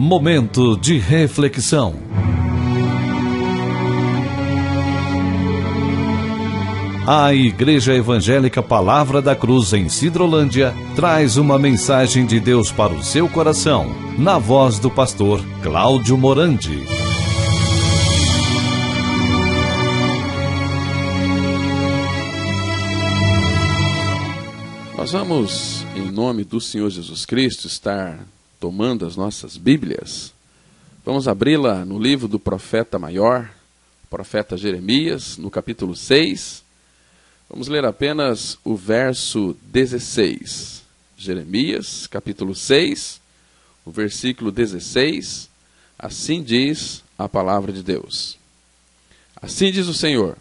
Momento de reflexão. A Igreja Evangélica Palavra da Cruz em Sidrolândia traz uma mensagem de Deus para o seu coração, na voz do pastor Cláudio Morandi. Nós vamos, em nome do Senhor Jesus Cristo, estar tomando as nossas Bíblias. Vamos abri-la no livro do profeta maior, profeta Jeremias, no capítulo 6. Vamos ler apenas o verso 16. Jeremias, capítulo 6, o versículo 16. Assim diz a palavra de Deus. Assim diz o Senhor: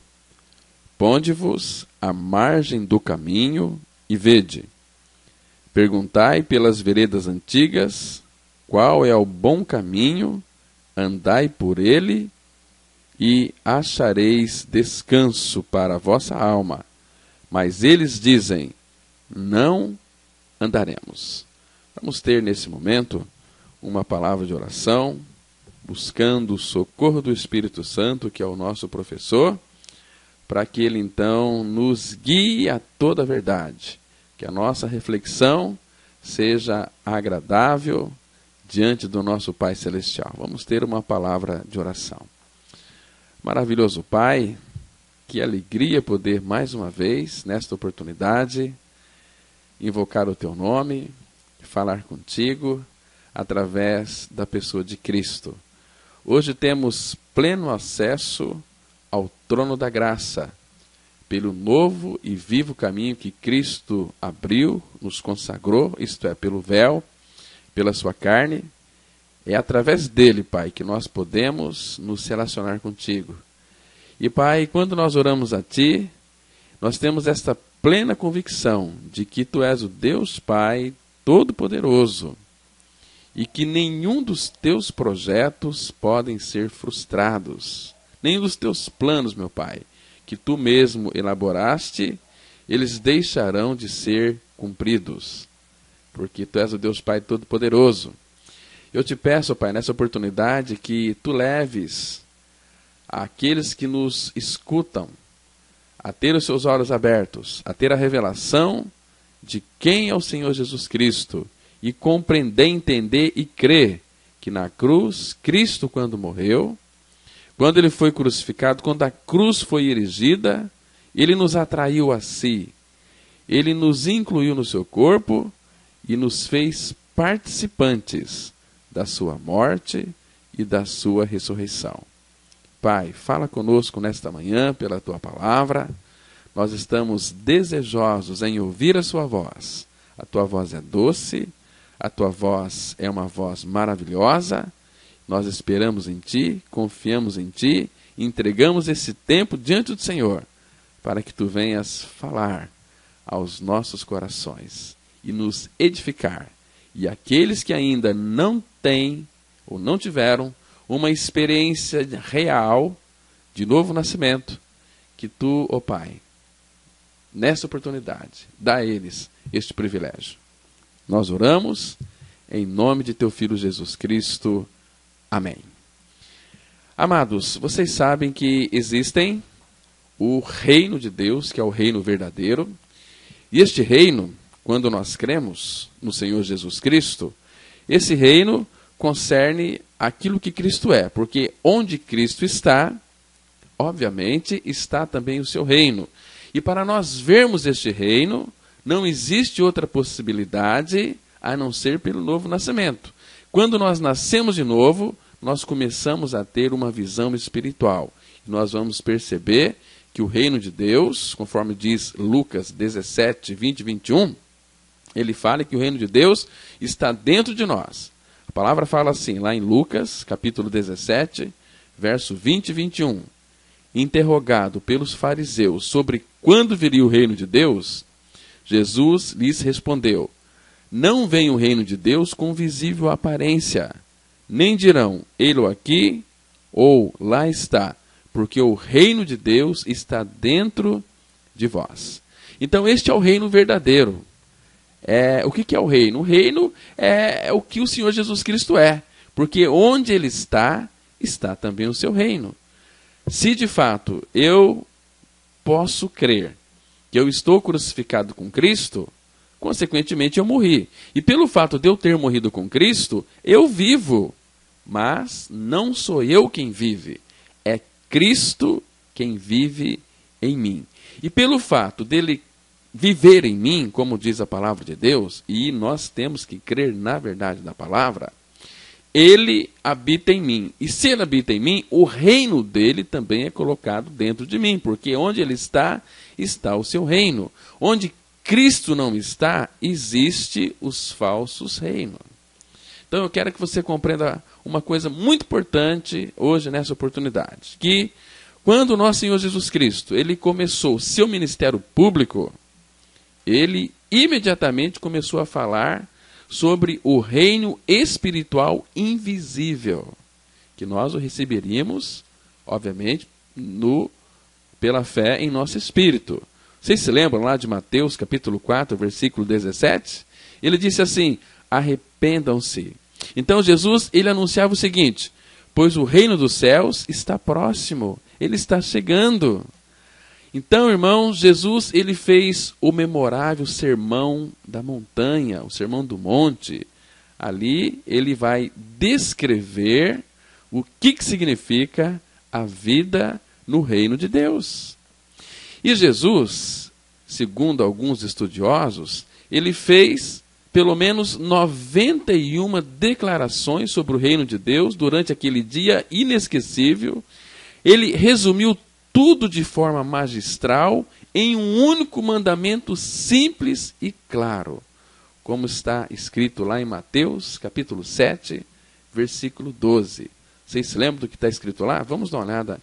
ponde-vos à margem do caminho e vede. Perguntai pelas veredas antigas, qual é o bom caminho, andai por ele, e achareis descanso para a vossa alma. Mas eles dizem, não andaremos. Vamos ter nesse momento uma palavra de oração, buscando o socorro do Espírito Santo, que é o nosso professor, para que ele então nos guie a toda a verdade, que a nossa reflexão seja agradável diante do nosso Pai Celestial. Vamos ter uma palavra de oração. Maravilhoso Pai, que alegria poder mais uma vez, nesta oportunidade, invocar o Teu nome, falar contigo através da pessoa de Cristo. Hoje temos pleno acesso ao trono da graça, pelo novo e vivo caminho que Cristo abriu, nos consagrou, isto é, pelo véu, pela sua carne. É através dele, Pai, que nós podemos nos relacionar contigo. E, Pai, quando nós oramos a Ti, nós temos esta plena convicção de que Tu és o Deus Pai Todo-Poderoso e que nenhum dos Teus projetos podem ser frustrados, nenhum dos Teus planos, meu Pai, que Tu mesmo elaboraste, eles deixarão de ser cumpridos, porque Tu és o Deus Pai Todo-Poderoso. Eu te peço, Pai, nessa oportunidade, que Tu leves aqueles que nos escutam a ter os seus olhos abertos, a ter a revelação de quem é o Senhor Jesus Cristo e compreender, entender e crer que na cruz, Cristo, quando morreu, quando Ele foi crucificado, quando a cruz foi erigida, Ele nos atraiu a si, Ele nos incluiu no seu corpo e nos fez participantes da sua morte e da sua ressurreição. Pai, fala conosco nesta manhã pela Tua palavra. Nós estamos desejosos em ouvir a Sua voz. A Tua voz é doce, a Tua voz é uma voz maravilhosa. Nós esperamos em Ti, confiamos em Ti, entregamos esse tempo diante do Senhor, para que Tu venhas falar aos nossos corações e nos edificar. E aqueles que ainda não têm ou não tiveram uma experiência real de novo nascimento, que Tu, ó Pai, nessa oportunidade, dá a eles este privilégio. Nós oramos em nome de Teu Filho Jesus Cristo. Amém. Amados, vocês sabem que existem o reino de Deus, que é o reino verdadeiro, e este reino, quando nós cremos no Senhor Jesus Cristo, esse reino concerne aquilo que Cristo é, porque onde Cristo está, obviamente, está também o seu reino. E para nós vermos este reino, não existe outra possibilidade a não ser pelo novo nascimento. Quando nós nascemos de novo, nós começamos a ter uma visão espiritual. Nós vamos perceber que o reino de Deus, conforme diz Lucas 17, 20 e 21, ele fala que o reino de Deus está dentro de nós. A palavra fala assim, lá em Lucas, capítulo 17, verso 20 e 21. Interrogado pelos fariseus sobre quando viria o reino de Deus, Jesus lhes respondeu, não vem o reino de Deus com visível aparência, nem dirão, ei-lo aqui, ou lá está, porque o reino de Deus está dentro de vós. Então este é o reino verdadeiro. O que é o reino? O reino é o que o Senhor Jesus Cristo é. Porque onde ele está, está também o seu reino. Se de fato eu posso crer que eu estou crucificado com Cristo, consequentemente eu morri. E pelo fato de eu ter morrido com Cristo, eu vivo. Mas não sou eu quem vive, é Cristo quem vive em mim. E pelo fato dele viver em mim, como diz a palavra de Deus, e nós temos que crer na verdade da palavra, ele habita em mim. E se ele habita em mim, o reino dele também é colocado dentro de mim, porque onde ele está, está o seu reino. Onde Cristo não está, existe os falsos reinos. Então eu quero que você compreenda uma coisa muito importante hoje nessa oportunidade, que quando o nosso Senhor Jesus Cristo, ele começou o seu ministério público, ele imediatamente começou a falar sobre o reino espiritual invisível, que nós o receberíamos, obviamente, pela fé em nosso espírito. Vocês se lembram lá de Mateus capítulo 4, versículo 17? Ele disse assim: arrependam-se. Então Jesus, ele anunciava o seguinte: pois o reino dos céus está próximo, ele está chegando. Então, irmãos, Jesus, ele fez o memorável sermão da montanha, o sermão do monte. Ali ele vai descrever o que significa a vida no reino de Deus. E Jesus, segundo alguns estudiosos, ele fez pelo menos 91 declarações sobre o reino de Deus durante aquele dia inesquecível. Ele resumiu tudo de forma magistral em um único mandamento simples e claro, como está escrito lá em Mateus, capítulo 7, versículo 12. Vocês se lembram do que está escrito lá? Vamos dar uma olhada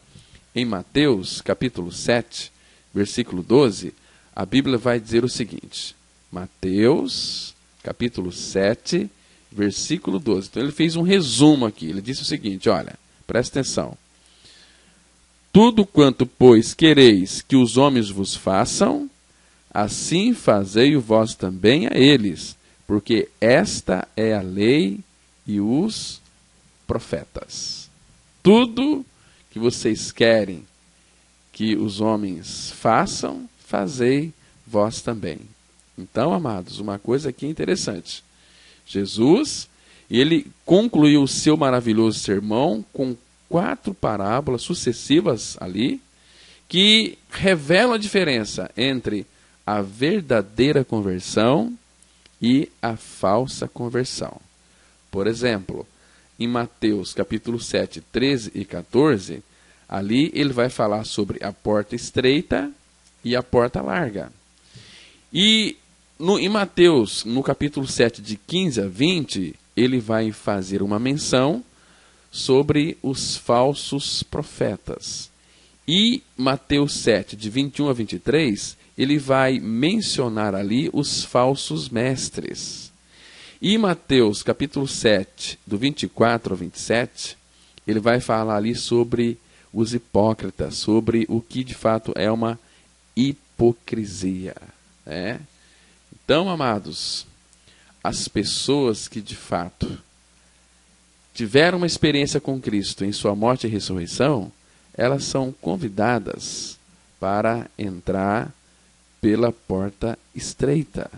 em Mateus, capítulo 7, versículo 12. A Bíblia vai dizer o seguinte: Mateus, capítulo 7, versículo 12. Então ele fez um resumo aqui. Ele disse o seguinte, olha, presta atenção. Tudo quanto, pois, quereis que os homens vos façam, assim fazei-o vós também a eles, porque esta é a lei e os profetas. Tudo que vocês querem que os homens façam, fazei vós também. Então, amados, uma coisa aqui interessante. Jesus, ele concluiu o seu maravilhoso sermão com 4 parábolas sucessivas ali, que revelam a diferença entre a verdadeira conversão e a falsa conversão. Por exemplo, em Mateus capítulo 7, 13 e 14, ali ele vai falar sobre a porta estreita e a porta larga. E em Mateus, no capítulo 7, de 15 a 20, ele vai fazer uma menção sobre os falsos profetas. E Mateus 7, de 21 a 23, ele vai mencionar ali os falsos mestres. E Mateus capítulo 7, do 24 ao 27, ele vai falar ali sobre os hipócritas, sobre o que de fato é uma hipocrisia. Né? Então, amados, as pessoas que de fato tiveram uma experiência com Cristo em sua morte e ressurreição, elas são convidadas para entrar pela porta estreita.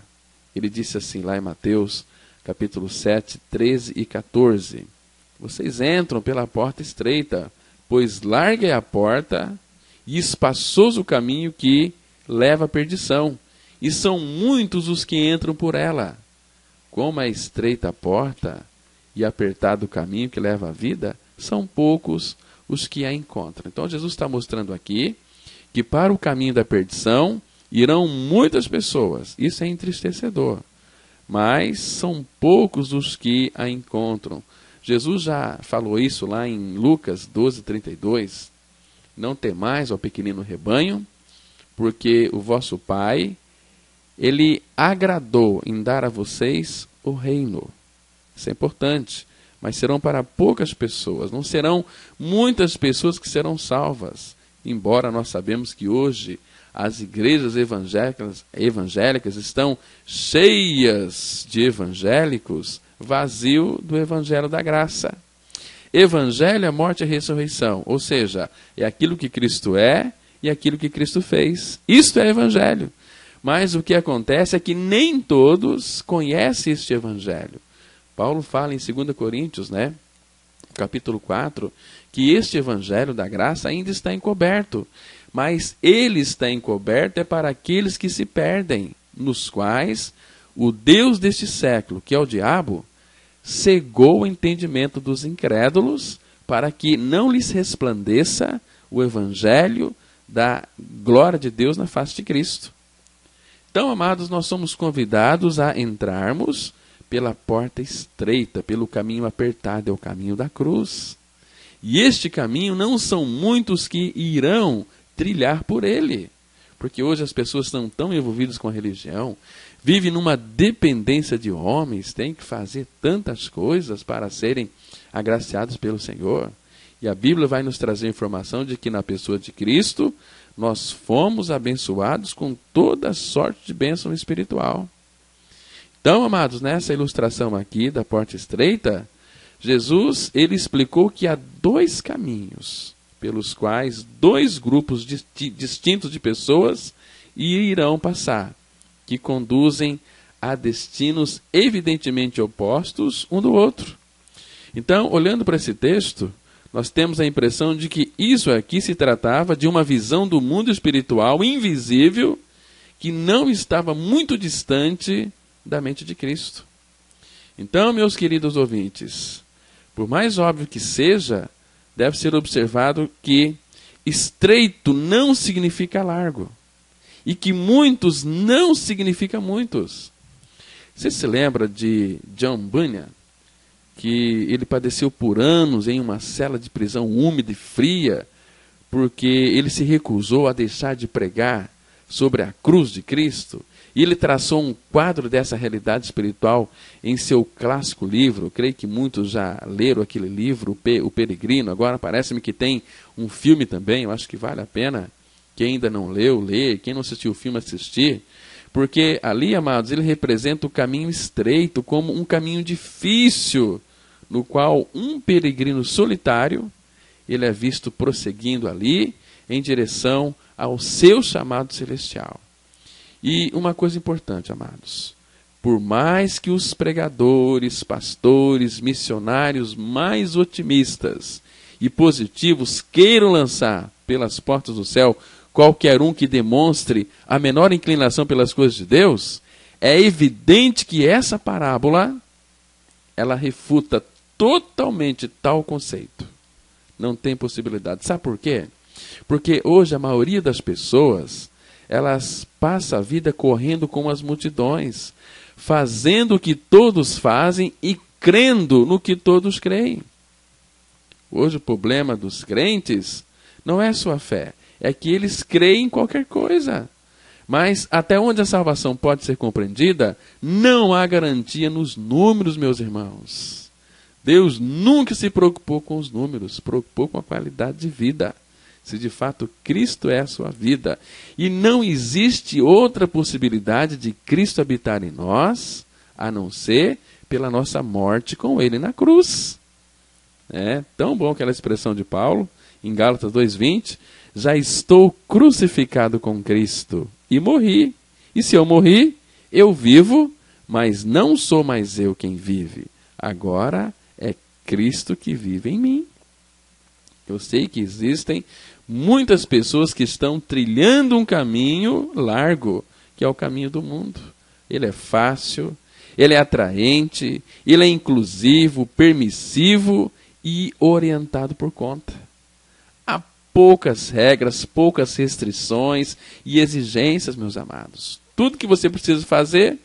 Ele disse assim lá em Mateus, capítulo 7, 13 e 14. Vocês entram pela porta estreita, pois larga é a porta e espaçoso o caminho que leva à perdição, e são muitos os que entram por ela. Como é estreita a porta e apertado o caminho que leva à vida, são poucos os que a encontram. Então Jesus está mostrando aqui que para o caminho da perdição irão muitas pessoas. Isso é entristecedor. Mas são poucos os que a encontram. Jesus já falou isso lá em Lucas 12, 32. Não temais, ó pequenino rebanho, porque o vosso Pai, ele agradou em dar a vocês o reino. Isso é importante, mas serão para poucas pessoas, não serão muitas pessoas que serão salvas. Embora nós sabemos que hoje as igrejas evangélicas estão cheias de evangélicos, vazio do evangelho da graça. Evangelho é morte e ressurreição, ou seja, é aquilo que Cristo é e aquilo que Cristo fez. Isto é Evangelho. Mas o que acontece é que nem todos conhecem este Evangelho. Paulo fala em 2 Coríntios, capítulo 4, que este Evangelho da graça ainda está encoberto. Mas ele está encoberto é para aqueles que se perdem, nos quais o Deus deste século, que é o diabo, cegou o entendimento dos incrédulos para que não lhes resplandeça o Evangelho da glória de Deus na face de Cristo. Então, amados, nós somos convidados a entrarmos pela porta estreita, pelo caminho apertado, é o caminho da cruz. E este caminho não são muitos que irão trilhar por ele. Porque hoje as pessoas estão tão envolvidas com a religião, vivem numa dependência de homens, têm que fazer tantas coisas para serem agraciados pelo Senhor. E a Bíblia vai nos trazer informação de que na pessoa de Cristo, nós fomos abençoados com toda sorte de bênção espiritual. Então, amados, nessa ilustração aqui da porta estreita, Jesus, ele explicou que há 2 caminhos pelos quais 2 grupos distintos de pessoas irão passar, que conduzem a destinos evidentemente opostos um do outro. Então, olhando para esse texto, nós temos a impressão de que isso aqui se tratava de uma visão do mundo espiritual invisível que não estava muito distante da mente de Cristo. Então, meus queridos ouvintes, por mais óbvio que seja, deve ser observado que estreito não significa largo e que muitos não significa muitos. Você se lembra de John Bunyan? Que ele padeceu por anos em uma cela de prisão úmida e fria, porque ele se recusou a deixar de pregar sobre a cruz de Cristo. E ele traçou um quadro dessa realidade espiritual em seu clássico livro. Eu creio que muitos já leram aquele livro, O Peregrino. Agora parece-me que tem um filme também, eu acho que vale a pena. Quem ainda não leu, ler. Quem não assistiu o filme, assistir. Porque ali, amados, ele representa o caminho estreito como um caminho difícil, no qual um peregrino solitário, ele é visto prosseguindo ali em direção ao seu chamado celestial. E uma coisa importante, amados, por mais que os pregadores, pastores, missionários mais otimistas e positivos queiram lançar pelas portas do céu qualquer um que demonstre a menor inclinação pelas coisas de Deus, é evidente que essa parábola, ela refuta totalmente tal conceito. Não tem possibilidade. Sabe por quê? Porque hoje a maioria das pessoas, elas passam a vida correndo com as multidões, fazendo o que todos fazem e crendo no que todos creem. Hoje o problema dos crentes não é sua fé, é que eles creem em qualquer coisa. Mas até onde a salvação pode ser compreendida, não há garantia nos números, meus irmãos. Deus nunca se preocupou com os números, se preocupou com a qualidade de vida. Se de fato Cristo é a sua vida. E não existe outra possibilidade de Cristo habitar em nós, a não ser pela nossa morte com Ele na cruz. É tão bom aquela expressão de Paulo, em Gálatas 2:20, já estou crucificado com Cristo e morri. E se eu morri, eu vivo, mas não sou mais eu quem vive. Agora é Cristo que vive em mim. Eu sei que existem muitas pessoas que estão trilhando um caminho largo, que é o caminho do mundo. Ele é fácil, ele é atraente, ele é inclusivo, permissivo e orientado por conta. Há poucas regras, poucas restrições e exigências, meus amados. Tudo que você precisa fazer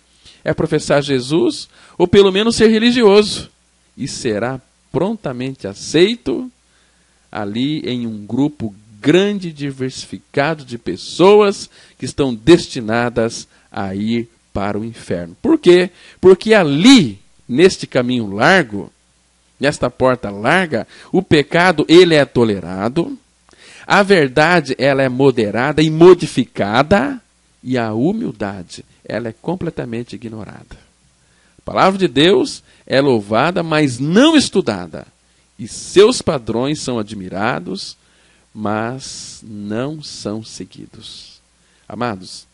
é professar Jesus, ou pelo menos ser religioso, e será prontamente aceito ali em um grupo grande e diversificado de pessoas que estão destinadas a ir para o inferno. Por quê? Porque ali, neste caminho largo, nesta porta larga, o pecado ele é tolerado, a verdade ela é moderada e modificada, e a humildade ela é completamente ignorada. A palavra de Deus é louvada, mas não estudada. e seus padrões são admirados, mas não são seguidos. Amados,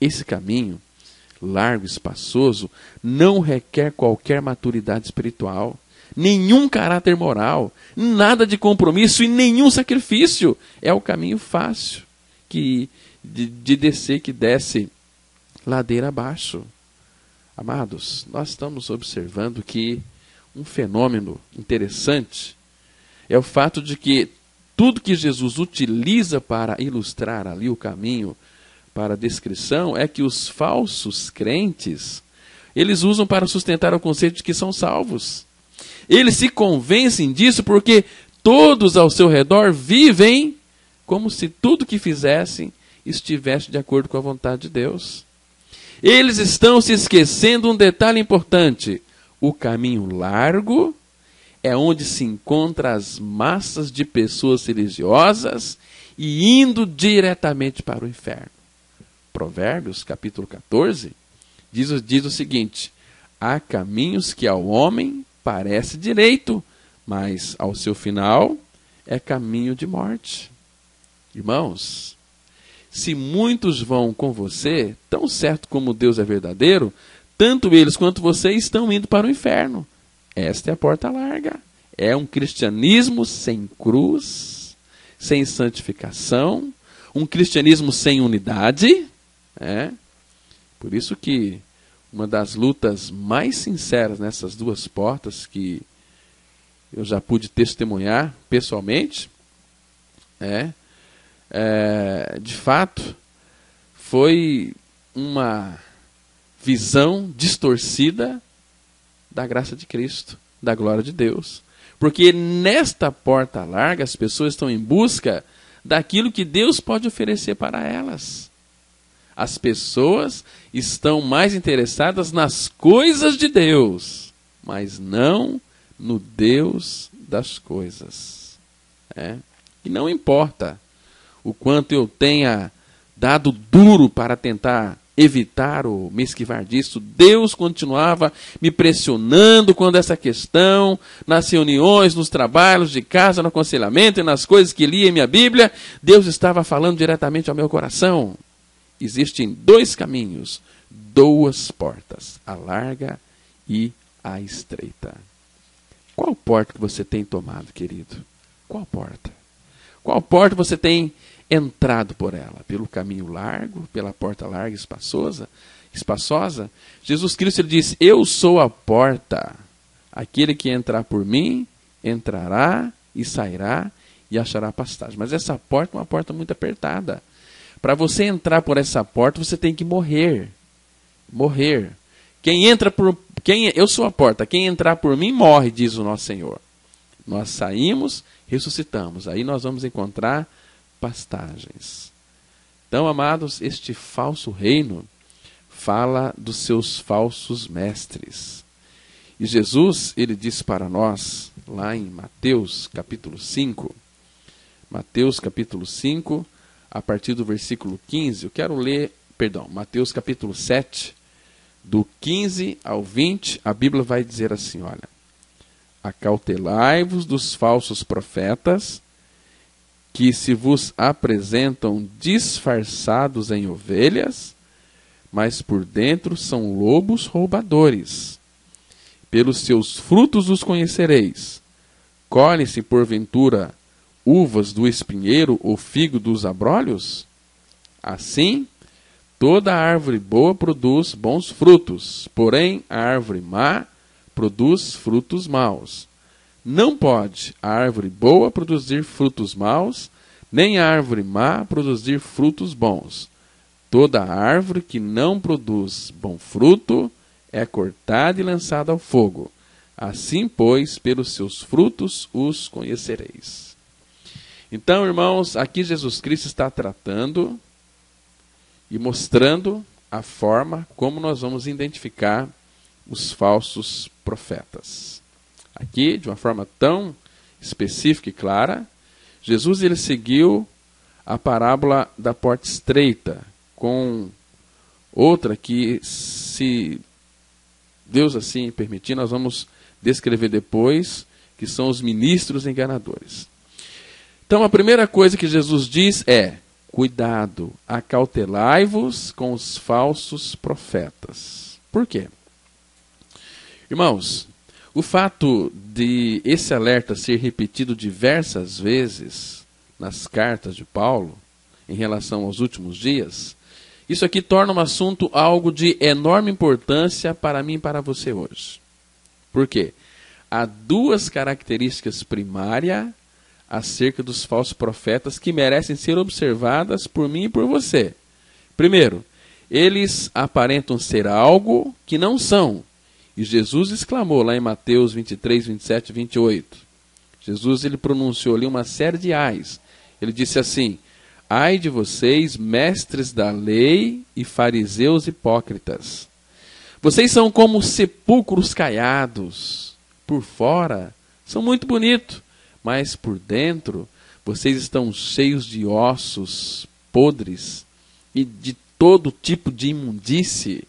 esse caminho largo e espaçoso não requer qualquer maturidade espiritual, nenhum caráter moral, nada de compromisso e nenhum sacrifício. É o caminho fácil de descer, que desce ladeira abaixo. Amados, nós estamos observando que um fenômeno interessante é o fato de que tudo que Jesus utiliza para ilustrar ali o caminho para a descrição é que os falsos crentes, eles usam para sustentar o conceito de que são salvos. Eles se convencem disso porque todos ao seu redor vivem como se tudo que fizessem estivesse de acordo com a vontade de Deus. Eles estão se esquecendo um detalhe importante: o caminho largo é onde se encontram as massas de pessoas religiosas e indo diretamente para o inferno. Provérbios, capítulo 14, diz o seguinte: há caminhos que ao homem parece direito, mas ao seu final é caminho de morte. Irmãos, se muitos vão com você, tão certo como Deus é verdadeiro, tanto eles quanto você estão indo para o inferno. Esta é a porta larga. É um cristianismo sem cruz, sem santificação, um cristianismo sem unidade. Por isso que uma das lutas mais sinceras nessas duas portas, que eu já pude testemunhar pessoalmente, de fato, foi uma visão distorcida da graça de Cristo, da glória de Deus. Porque nesta porta larga as pessoas estão em busca daquilo que Deus pode oferecer para elas. As pessoas estão mais interessadas nas coisas de Deus, mas não no Deus das coisas. E não importa o quanto eu tenha dado duro para tentar evitar ou me esquivar disso, Deus continuava me pressionando quando essa questão, nas reuniões, nos trabalhos de casa, no aconselhamento e nas coisas que lia em minha Bíblia, Deus estava falando diretamente ao meu coração. Existem dois caminhos, duas portas, a larga e a estreita. Qual porta que você tem tomado, querido? Qual porta? Qual porta você tem entrado por ela? Pelo caminho largo, pela porta larga e espaçosa? Jesus Cristo, ele diz: eu sou a porta. Aquele que entrar por mim, entrará e sairá e achará pastagem. Mas essa porta é uma porta muito apertada. Para você entrar por essa porta, você tem que morrer. Morrer. Eu sou a porta. Quem entrar por mim, morre, diz o nosso Senhor. Nós saímos, ressuscitamos. Aí nós vamos encontrar pastagens. Então, amados, este falso reino fala dos seus falsos mestres. E Jesus, ele diz para nós, lá em Mateus capítulo 5, a partir do versículo 15, eu quero ler, Mateus capítulo 7, do 15 ao 20, a Bíblia vai dizer assim, olha: acautelai-vos dos falsos profetas, que se vos apresentam disfarçados em ovelhas, mas por dentro são lobos roubadores. Pelos seus frutos os conhecereis. Colhem-se, porventura, uvas do espinheiro ou figo dos abrolhos? Assim, toda árvore boa produz bons frutos, porém a árvore má produz frutos maus. Não pode a árvore boa produzir frutos maus, nem a árvore má produzir frutos bons. Toda árvore que não produz bom fruto é cortada e lançada ao fogo. Assim, pois, pelos seus frutos os conhecereis. Então, irmãos, aqui Jesus Cristo está tratando e mostrando a forma como nós vamos identificar os falsos profetas. Aqui, de uma forma tão específica e clara, Jesus ele seguiu a parábola da porta estreita, com outra que, se Deus assim permitir, nós vamos descrever depois, que são os ministros enganadores. Então a primeira coisa que Jesus diz é: cuidado, acautelai-vos com os falsos profetas. Por quê? Irmãos, o fato de esse alerta ser repetido diversas vezes nas cartas de Paulo, em relação aos últimos dias, isso aqui torna um assunto algo de enorme importância para mim e para você hoje. Por quê? Há duas características primárias acerca dos falsos profetas que merecem ser observadas por mim e por você. Primeiro, eles aparentam ser algo que não são. E Jesus exclamou lá em Mateus 23, 27 e 28. Jesus ele pronunciou ali uma série de ais. Ele disse assim: ai de vocês, mestres da lei e fariseus hipócritas. Vocês são como sepulcros caiados. Por fora são muito bonitos, mas por dentro vocês estão cheios de ossos podres e de todo tipo de imundície.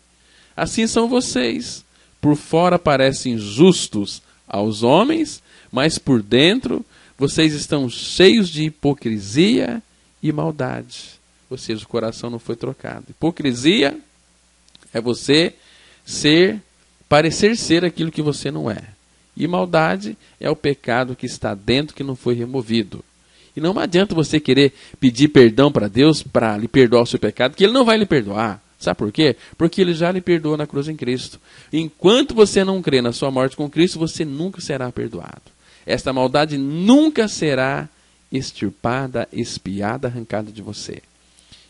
Assim são vocês. Por fora parecem justos aos homens, mas por dentro vocês estão cheios de hipocrisia e maldade. Ou seja, o coração não foi trocado. Hipocrisia é você parecer ser aquilo que você não é. E maldade é o pecado que está dentro, que não foi removido. E não adianta você querer pedir perdão para Deus para lhe perdoar o seu pecado, que Ele não vai lhe perdoar. Sabe por quê? Porque Ele já lhe perdoou na cruz em Cristo. Enquanto você não crê na sua morte com Cristo, você nunca será perdoado. Esta maldade nunca será extirpada, espiada, arrancada de você.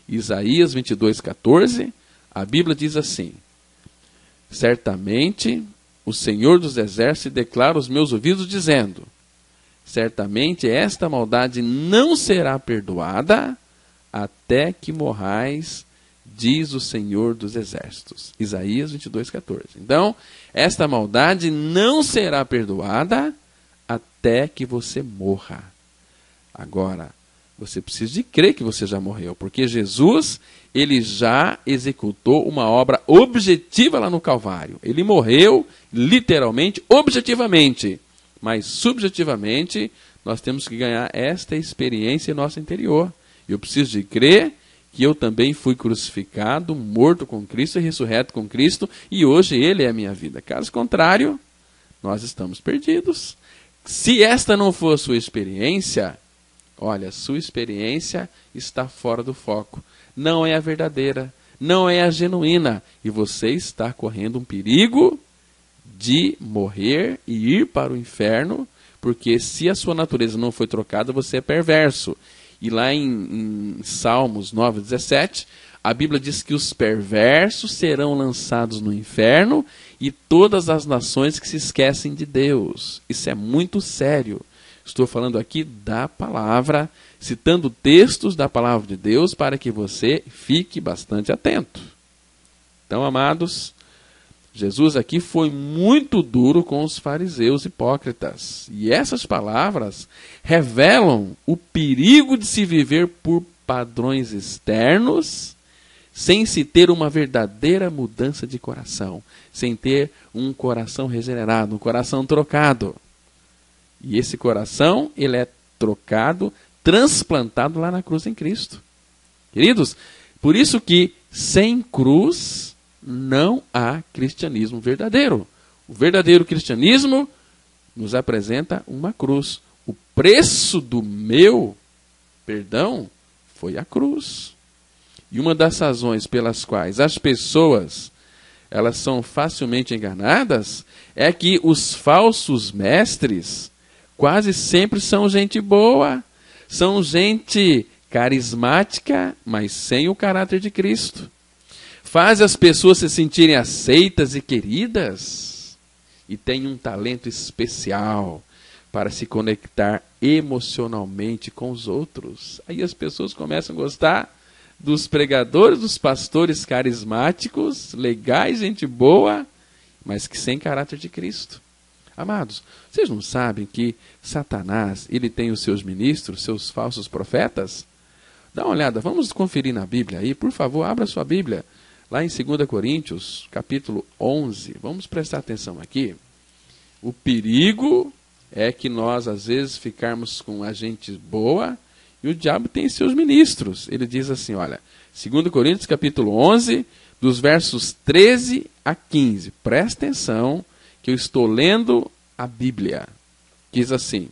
Isaías 22:14, a Bíblia diz assim: certamente o Senhor dos Exércitos declara aos meus ouvidos dizendo: certamente esta maldade não será perdoada até que morrais, diz o Senhor dos Exércitos. Isaías 22:14. Então, esta maldade não será perdoada até que você morra. Agora, você precisa de crer que você já morreu, porque Jesus, ele já executou uma obra objetiva lá no Calvário. Ele morreu, literalmente, objetivamente. Mas, subjetivamente, nós temos que ganhar esta experiência em nosso interior. Eu preciso de crer que eu também fui crucificado, morto com Cristo e ressurreto com Cristo, e hoje Ele é a minha vida. Caso contrário, nós estamos perdidos. Se esta não for a sua experiência, olha, sua experiência está fora do foco. Não é a verdadeira, não é a genuína. E você está correndo um perigo de morrer e ir para o inferno, porque se a sua natureza não foi trocada, você é perverso. E lá em Salmos 9:17, a Bíblia diz que os perversos serão lançados no inferno e todas as nações que se esquecem de Deus. Isso é muito sério. Estou falando aqui da palavra, citando textos da palavra de Deus para que você fique bastante atento. Então, amados, Jesus aqui foi muito duro com os fariseus hipócritas. E essas palavras revelam o perigo de se viver por padrões externos, sem se ter uma verdadeira mudança de coração, sem ter um coração regenerado, um coração trocado. E esse coração, ele é trocado, transplantado lá na cruz em Cristo. Queridos, por isso que sem cruz não há cristianismo verdadeiro. O verdadeiro cristianismo nos apresenta uma cruz. O preço do meu perdão foi a cruz. E uma das razões pelas quais as pessoas elas são facilmente enganadas é que os falsos mestres quase sempre são gente boa, são gente carismática, mas sem o caráter de Cristo. Faz as pessoas se sentirem aceitas e queridas e tem um talento especial para se conectar emocionalmente com os outros. Aí as pessoas começam a gostar dos pregadores, dos pastores carismáticos, legais, gente boa, mas que sem caráter de Cristo. Amados, vocês não sabem que Satanás, ele tem os seus ministros, seus falsos profetas? Dá uma olhada, vamos conferir na Bíblia aí, por favor, abra sua Bíblia. Lá em 2 Coríntios, capítulo 11, vamos prestar atenção aqui. O perigo é que nós, às vezes, ficarmos com a gente boa e o diabo tem seus ministros. Ele diz assim, olha, 2 Coríntios capítulo 11, dos versos 13 a 15. Presta atenção que eu estou lendo a Bíblia. Diz assim,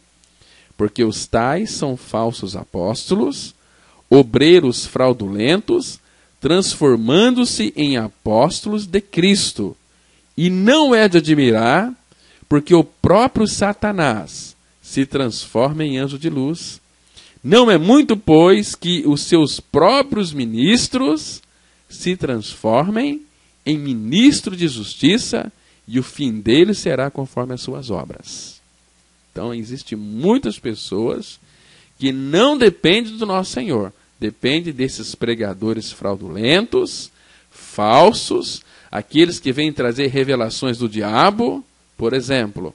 porque os tais são falsos apóstolos, obreiros fraudulentos, transformando-se em apóstolos de Cristo. E não é de admirar, porque o próprio Satanás se transforma em anjo de luz. Não é muito, pois, que os seus próprios ministros se transformem em ministro de justiça, e o fim deles será conforme as suas obras. Então, existem muitas pessoas que não dependem do nosso Senhor. Depende desses pregadores fraudulentos, falsos, aqueles que vêm trazer revelações do diabo. Por exemplo,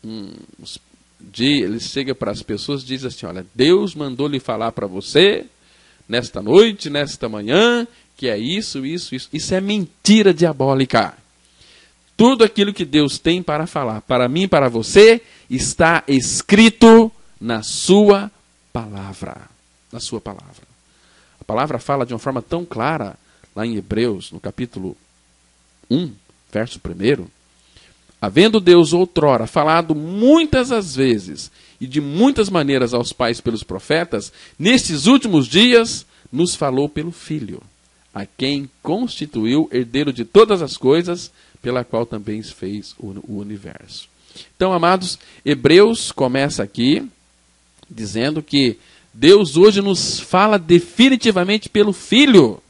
ele chega para as pessoas e diz assim, olha, Deus mandou lhe falar para você, nesta noite, nesta manhã, que é isso, isso, isso. Isso é mentira diabólica. Tudo aquilo que Deus tem para falar, para mim e para você, está escrito na sua palavra. Na sua palavra. A palavra fala de uma forma tão clara, lá em Hebreus, no capítulo 1, verso 1. Havendo Deus outrora falado muitas as vezes e de muitas maneiras aos pais pelos profetas, nestes últimos dias nos falou pelo Filho, a quem constituiu herdeiro de todas as coisas, pela qual também fez o universo. Então, amados, Hebreus começa aqui dizendo que Deus hoje nos fala definitivamente pelo Filho.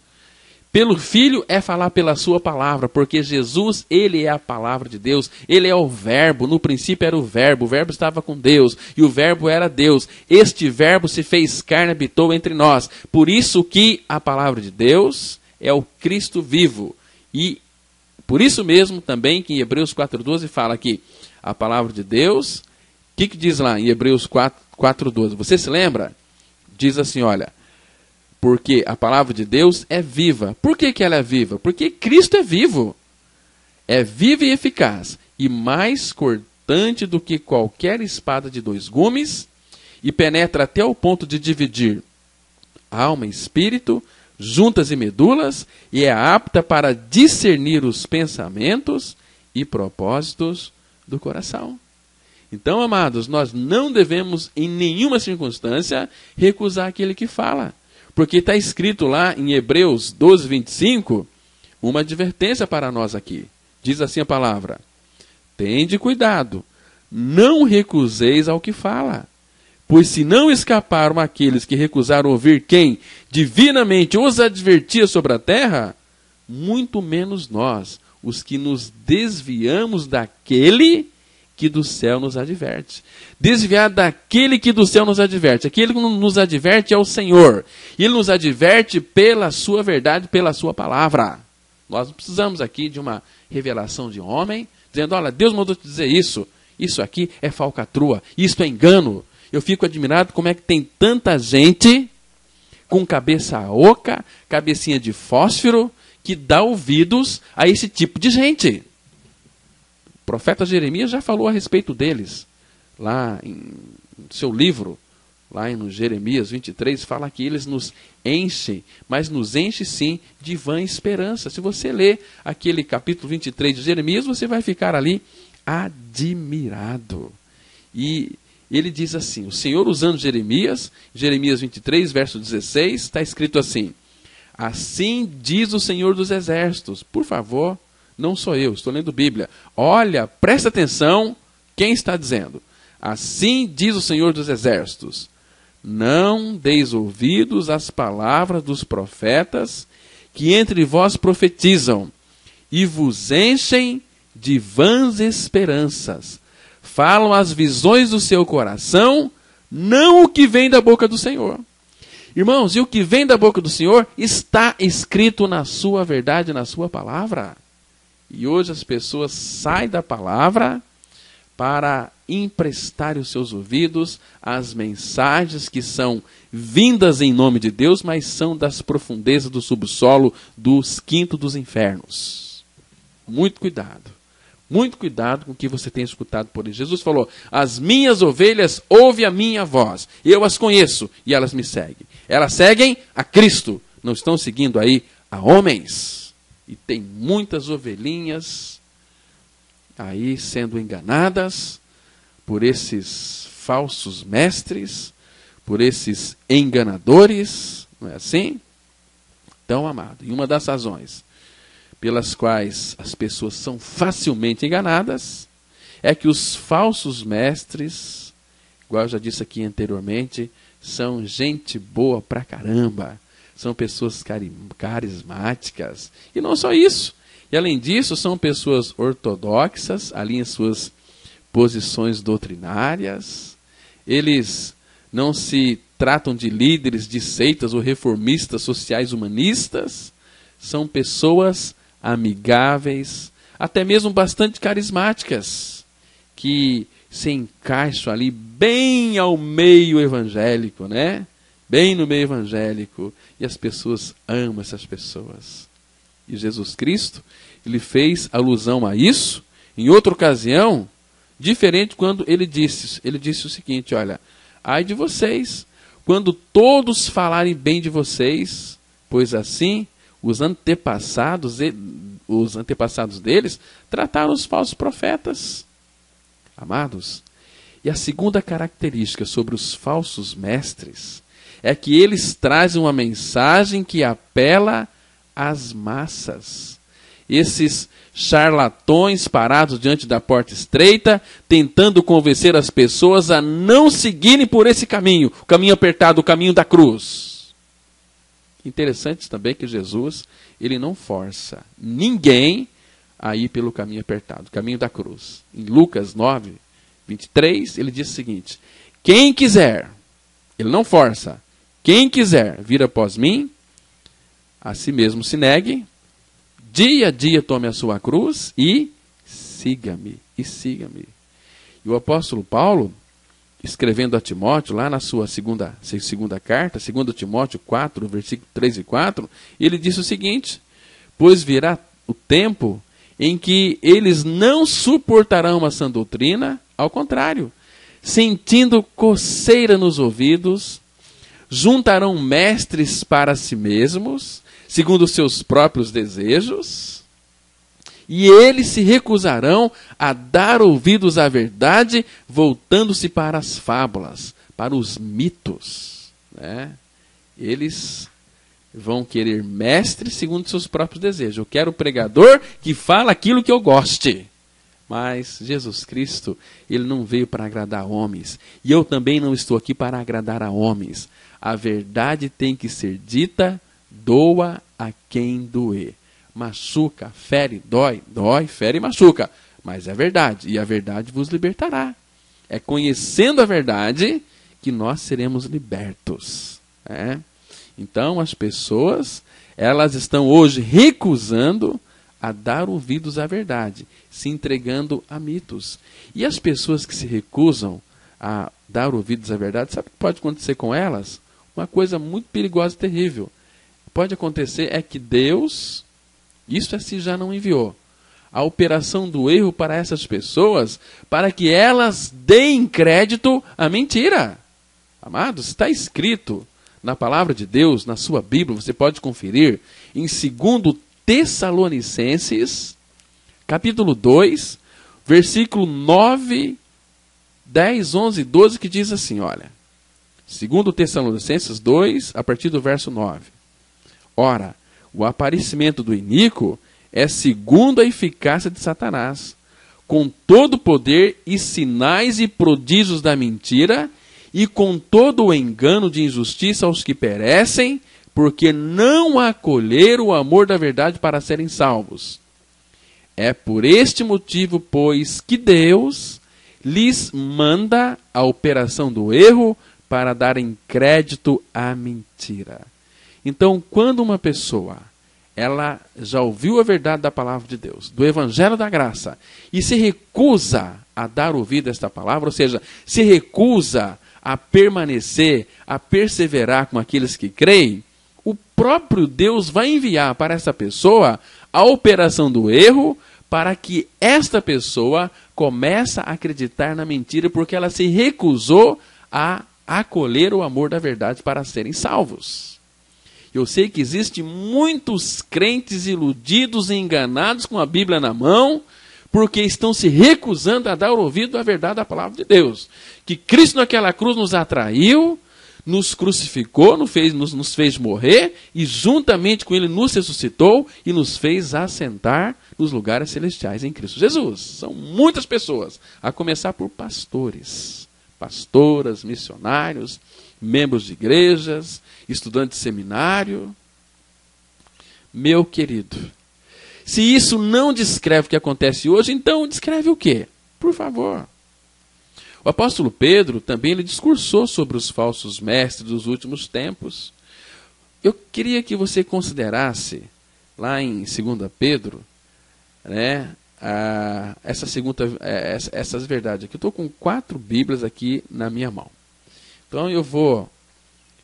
Pelo Filho é falar pela sua palavra, porque Jesus, ele é a palavra de Deus, ele é o verbo, no princípio era o verbo estava com Deus, e o verbo era Deus. Este verbo se fez carne e habitou entre nós. Por isso que a palavra de Deus é o Cristo vivo. E por isso mesmo também que em Hebreus 4,12 fala que a palavra de Deus, o que diz lá em Hebreus 4,12? Você se lembra? Diz assim, olha, porque a palavra de Deus é viva. Por que ela é viva? Porque Cristo é vivo. É viva e eficaz, e mais cortante do que qualquer espada de 2 gumes, e penetra até o ponto de dividir alma e espírito, juntas e medulas, e é apta para discernir os pensamentos e propósitos do coração. Então, amados, nós não devemos em nenhuma circunstância recusar aquele que fala. Porque está escrito lá em Hebreus 12, 25, uma advertência para nós aqui. Diz assim a palavra, tende cuidado, não recuseis ao que fala. Pois se não escaparam aqueles que recusaram ouvir quem divinamente os advertia sobre a terra, muito menos nós, os que nos desviamos daquele que do céu nos adverte. Desviar daquele que do céu nos adverte. Aquele que nos adverte é o Senhor. E Ele nos adverte pela sua verdade, pela sua palavra. Nós não precisamos aqui de uma revelação de homem, dizendo, olha, Deus mandou te dizer isso. Isso aqui é falcatrua, isso é engano. Eu fico admirado como é que tem tanta gente com cabeça oca, cabecinha de fósforo, que dá ouvidos a esse tipo de gente. O profeta Jeremias já falou a respeito deles. Lá em seu livro, lá em Jeremias 23, fala que eles nos enchem, mas nos enche sim de vã esperança. Se você ler aquele capítulo 23 de Jeremias, você vai ficar ali admirado. E ele diz assim, o Senhor usando Jeremias 23, verso 16, está escrito assim, assim diz o Senhor dos Exércitos. Por favor, não sou eu, estou lendo Bíblia. Olha, presta atenção, quem está dizendo? Assim diz o Senhor dos Exércitos, não deis ouvidos às palavras dos profetas que entre vós profetizam e vos enchem de vãs esperanças. Falam as visões do seu coração, não o que vem da boca do Senhor. Irmãos, e o que vem da boca do Senhor está escrito na sua verdade, na sua palavra. E hoje as pessoas saem da palavra para emprestar os seus ouvidos às mensagens que são vindas em nome de Deus, mas são das profundezas do subsolo, dos quintos dos infernos. Muito cuidado. Muito cuidado com o que você tem escutado por aí. Jesus falou, as minhas ovelhas ouvem a minha voz. Eu as conheço e elas me seguem. Elas seguem a Cristo. Não estão seguindo aí a homens. E tem muitas ovelhinhas aí sendo enganadas por esses falsos mestres, por esses enganadores. Não é assim? Então, amado, e uma das razões pelas quais as pessoas são facilmente enganadas, é que os falsos mestres, igual eu já disse aqui anteriormente, são gente boa pra caramba, são pessoas carismáticas, e não só isso, e além disso são pessoas ortodoxas, ali em suas posições doutrinárias, eles não se tratam de líderes de seitas ou reformistas sociais humanistas, são pessoas amigáveis, até mesmo bastante carismáticas, que se encaixam ali bem ao meio evangélico, né? Bem no meio evangélico, e as pessoas amam essas pessoas. E Jesus Cristo, ele fez alusão a isso, em outra ocasião, diferente quando ele disse o seguinte, olha, ai de vocês, quando todos falarem bem de vocês, pois assim os antepassados deles trataram os falsos profetas. Amados, e a segunda característica sobre os falsos mestres é que eles trazem uma mensagem que apela às massas. Esses charlatões parados diante da porta estreita, tentando convencer as pessoas a não seguirem por esse caminho, o caminho apertado, o caminho da cruz. Interessante também que Jesus, ele não força ninguém a ir pelo caminho apertado, o caminho da cruz. Em Lucas 9, 23, ele diz o seguinte, quem quiser, ele não força, quem quiser vir após mim, a si mesmo se negue, dia a dia tome a sua cruz e siga-me, e o apóstolo Paulo, escrevendo a Timóteo, lá na sua segunda carta, 2 Timóteo 4, versículo 3 e 4, ele disse o seguinte, pois virá o tempo em que eles não suportarão uma sã doutrina, ao contrário, sentindo coceira nos ouvidos, juntarão mestres para si mesmos, segundo os seus próprios desejos, e eles se recusarão a dar ouvidos à verdade, voltando-se para as fábulas, para os mitos, né? Eles vão querer mestre segundo seus próprios desejos. Eu quero pregador que fala aquilo que eu goste. Mas Jesus Cristo, ele não veio para agradar homens. E eu também não estou aqui para agradar a homens. A verdade tem que ser dita, doa a quem doer. Machuca, fere, dói, fere e machuca. Mas é verdade, e a verdade vos libertará. É conhecendo a verdade que nós seremos libertos. Né? Então as pessoas, elas estão hoje recusando a dar ouvidos à verdade, se entregando a mitos. E as pessoas que se recusam a dar ouvidos à verdade, sabe o que pode acontecer com elas? Uma coisa muito perigosa e terrível. Pode acontecer é que Deus, isso é se já não enviou, a operação do erro para essas pessoas, para que elas deem crédito à mentira. Amados, está escrito na palavra de Deus, na sua Bíblia, você pode conferir, em 2 Tessalonicenses, capítulo 2, versículo 9, 10, 11 e 12, que diz assim, olha, 2 Tessalonicenses 2, a partir do verso 9. Ora, o aparecimento do iníquo é segundo a eficácia de Satanás, com todo o poder e sinais e prodígios da mentira, e com todo o engano de injustiça aos que perecem, porque não acolheram o amor da verdade para serem salvos. É por este motivo, pois, que Deus lhes manda a operação do erro para darem crédito à mentira. Então, quando uma pessoa, ela já ouviu a verdade da palavra de Deus, do Evangelho da Graça, e se recusa a dar ouvido a esta palavra, ou seja, se recusa a permanecer, a perseverar com aqueles que creem, o próprio Deus vai enviar para essa pessoa a operação do erro para que esta pessoa comece a acreditar na mentira, porque ela se recusou a acolher o amor da verdade para serem salvos. Eu sei que existem muitos crentes iludidos e enganados com a Bíblia na mão, porque estão se recusando a dar ouvido à verdade da palavra de Deus. Que Cristo naquela cruz nos atraiu, nos crucificou, nos fez morrer, e juntamente com Ele nos ressuscitou e nos fez assentar nos lugares celestiais em Cristo Jesus. São muitas pessoas, a começar por pastores, pastoras, missionários, membros de igrejas, estudantes de seminário. Meu querido, se isso não descreve o que acontece hoje, então descreve o quê? Por favor. O apóstolo Pedro também ele discursou sobre os falsos mestres dos últimos tempos. Eu queria que você considerasse, lá em 2 Pedro, né, essas verdades aqui. Eu estou com 4 Bíblias aqui na minha mão. Então eu vou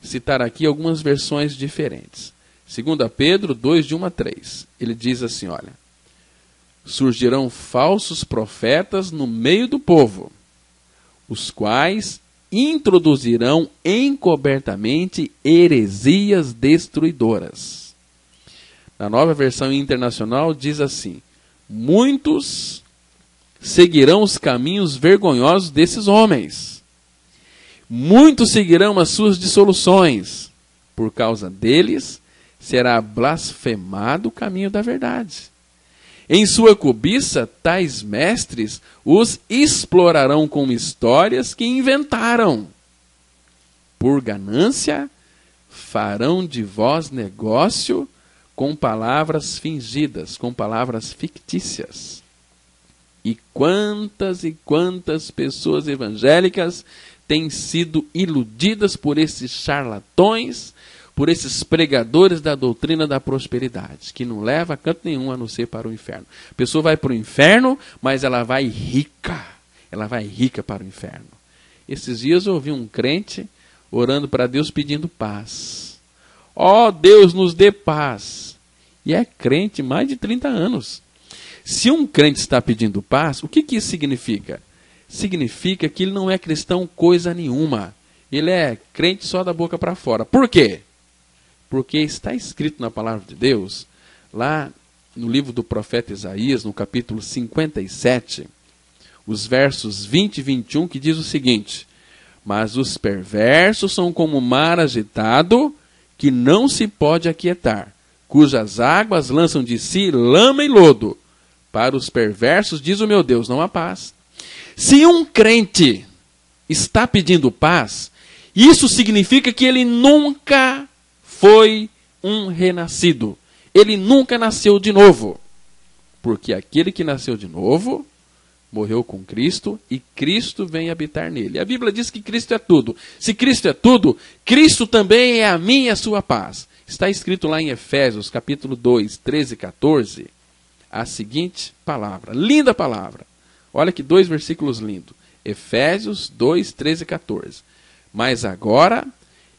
citar aqui algumas versões diferentes. 2 Pedro 2, de 1 a 3. Ele diz assim, olha: surgirão falsos profetas no meio do povo, os quais introduzirão encobertamente heresias destruidoras. Na Nova Versão Internacional diz assim: muitos seguirão os caminhos vergonhosos desses homens. Muitos seguirão as suas dissoluções. Por causa deles, será blasfemado o caminho da verdade. Em sua cobiça, tais mestres os explorarão com histórias que inventaram. Por ganância, farão de vós negócio com palavras fingidas, com palavras fictícias. E quantas pessoas evangélicas têm sido iludidas por esses charlatões, por esses pregadores da doutrina da prosperidade, que não leva a canto nenhum a não ser para o inferno. A pessoa vai para o inferno, mas ela vai rica. Ela vai rica para o inferno. Esses dias eu ouvi um crente orando para Deus pedindo paz. Ó, Deus, nos dê paz. E é crente mais de 30 anos. Se um crente está pedindo paz, o que isso significa? Significa que ele não é cristão coisa nenhuma. Ele é crente só da boca para fora. Por quê? Porque está escrito na palavra de Deus, lá no livro do profeta Isaías, no capítulo 57, os versos 20 e 21, que diz o seguinte: mas os perversos são como o mar agitado, que não se pode aquietar, cujas águas lançam de si lama e lodo. Para os perversos, diz o meu Deus, não há paz. Se um crente está pedindo paz, isso significa que ele nunca foi um renascido. Ele nunca nasceu de novo. Porque aquele que nasceu de novo, morreu com Cristo e Cristo vem habitar nele. A Bíblia diz que Cristo é tudo. Se Cristo é tudo, Cristo também é a minha e a sua paz. Está escrito lá em Efésios, capítulo 2, 13 e 14, a seguinte palavra. Linda palavra. Olha que 2 versículos lindos. Efésios 2, 13 e 14. Mas agora,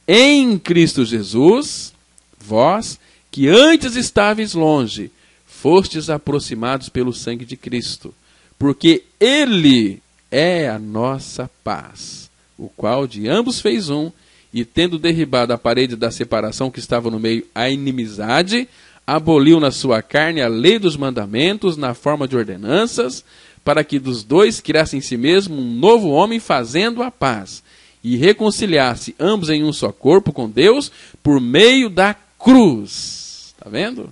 em Cristo Jesus, vós, que antes estáveis longe, fostes aproximados pelo sangue de Cristo, porque Ele é a nossa paz, o qual de ambos fez um, e tendo derribado a parede da separação que estava no meio, a inimizade, aboliu na sua carne a lei dos mandamentos, na forma de ordenanças, para que dos dois criasse em si mesmo um novo homem, fazendo a paz, e reconciliasse ambos em um só corpo com Deus, por meio da cruz. Está vendo?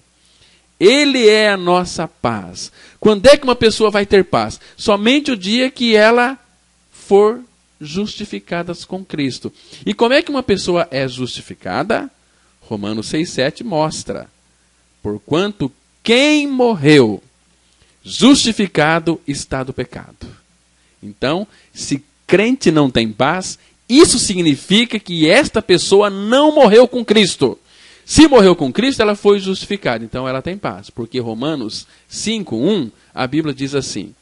Ele é a nossa paz. Quando é que uma pessoa vai ter paz? Somente o dia que ela for justificada com Cristo. E como é que uma pessoa é justificada? Romanos 6,7 mostra. Porquanto quem morreu, justificado está do pecado. Então, se crente não tem paz, isso significa que esta pessoa não morreu com Cristo. Se morreu com Cristo, ela foi justificada. Então ela tem paz. Porque Romanos 5:1, a Bíblia diz assim: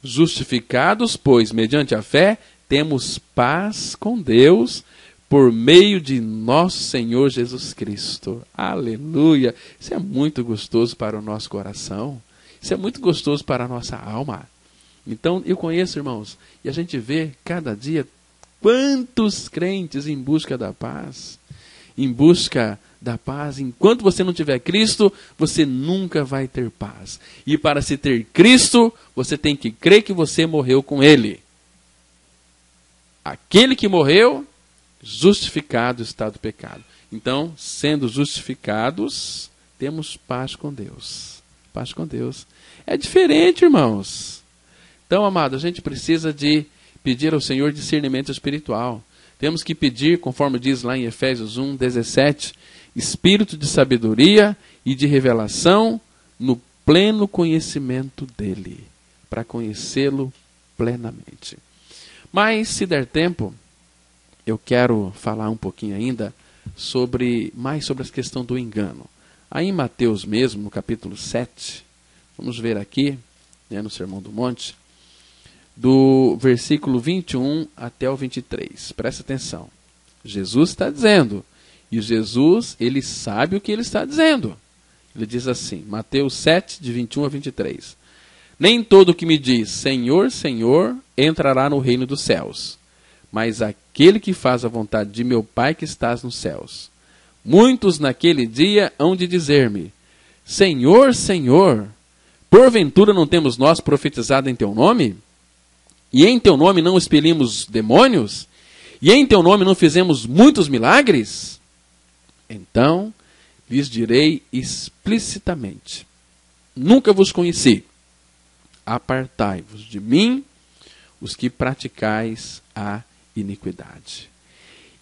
justificados, pois, mediante a fé, temos paz com Deus por meio de nosso Senhor Jesus Cristo. Aleluia! Isso é muito gostoso para o nosso coração. Isso é muito gostoso para a nossa alma. Então, eu conheço, irmãos, e a gente vê cada dia quantos crentes em busca da paz. Em busca da paz. Enquanto você não tiver Cristo, você nunca vai ter paz. E para se ter Cristo, você tem que crer que você morreu com Ele. Aquele que morreu, justificado está do pecado. Então, sendo justificados, temos paz com Deus. Paz com Deus. É diferente, irmãos. Então, amado, a gente precisa de pedir ao Senhor discernimento espiritual. Temos que pedir, conforme diz lá em Efésios 1:17, espírito de sabedoria e de revelação no pleno conhecimento dEle, para conhecê-lo plenamente. Mas, se der tempo, eu quero falar um pouquinho ainda mais sobre a questão do engano. Aí em Mateus mesmo, no capítulo 7, vamos ver aqui, no Sermão do Monte, do versículo 21 até o 23. Presta atenção. Jesus está dizendo, e Jesus, ele sabe o que ele está dizendo. Ele diz assim, Mateus 7, de 21 a 23. Nem todo que me diz, Senhor, Senhor, entrará no reino dos céus, mas aquele que faz a vontade de meu Pai que estás nos céus. Muitos naquele dia hão de dizer-me, Senhor, Senhor, porventura não temos nós profetizado em teu nome? E em teu nome não expelimos demônios? E em teu nome não fizemos muitos milagres? Então lhes direi explicitamente, nunca vos conheci. Apartai-vos de mim, os que praticais a iniquidade.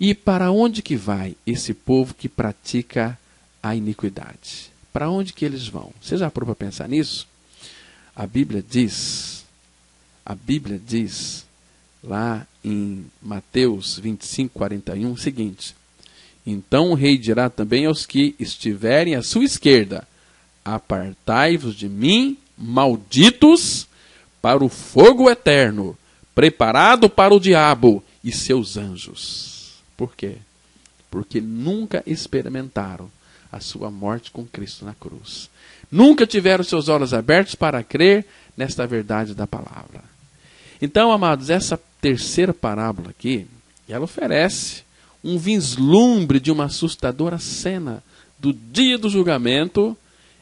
E para onde que vai esse povo que pratica a iniquidade? Para onde que eles vão? Você já parou para pensar nisso? A Bíblia diz lá em Mateus 25:41 o seguinte, então o rei dirá também aos que estiverem à sua esquerda, apartai-vos de mim, malditos, para o fogo eterno, preparado para o diabo e seus anjos. Por quê? Porque nunca experimentaram a sua morte com Cristo na cruz. Nunca tiveram seus olhos abertos para crer nesta verdade da palavra. Então, amados, essa terceira parábola aqui, ela oferece um vislumbre de uma assustadora cena do dia do julgamento,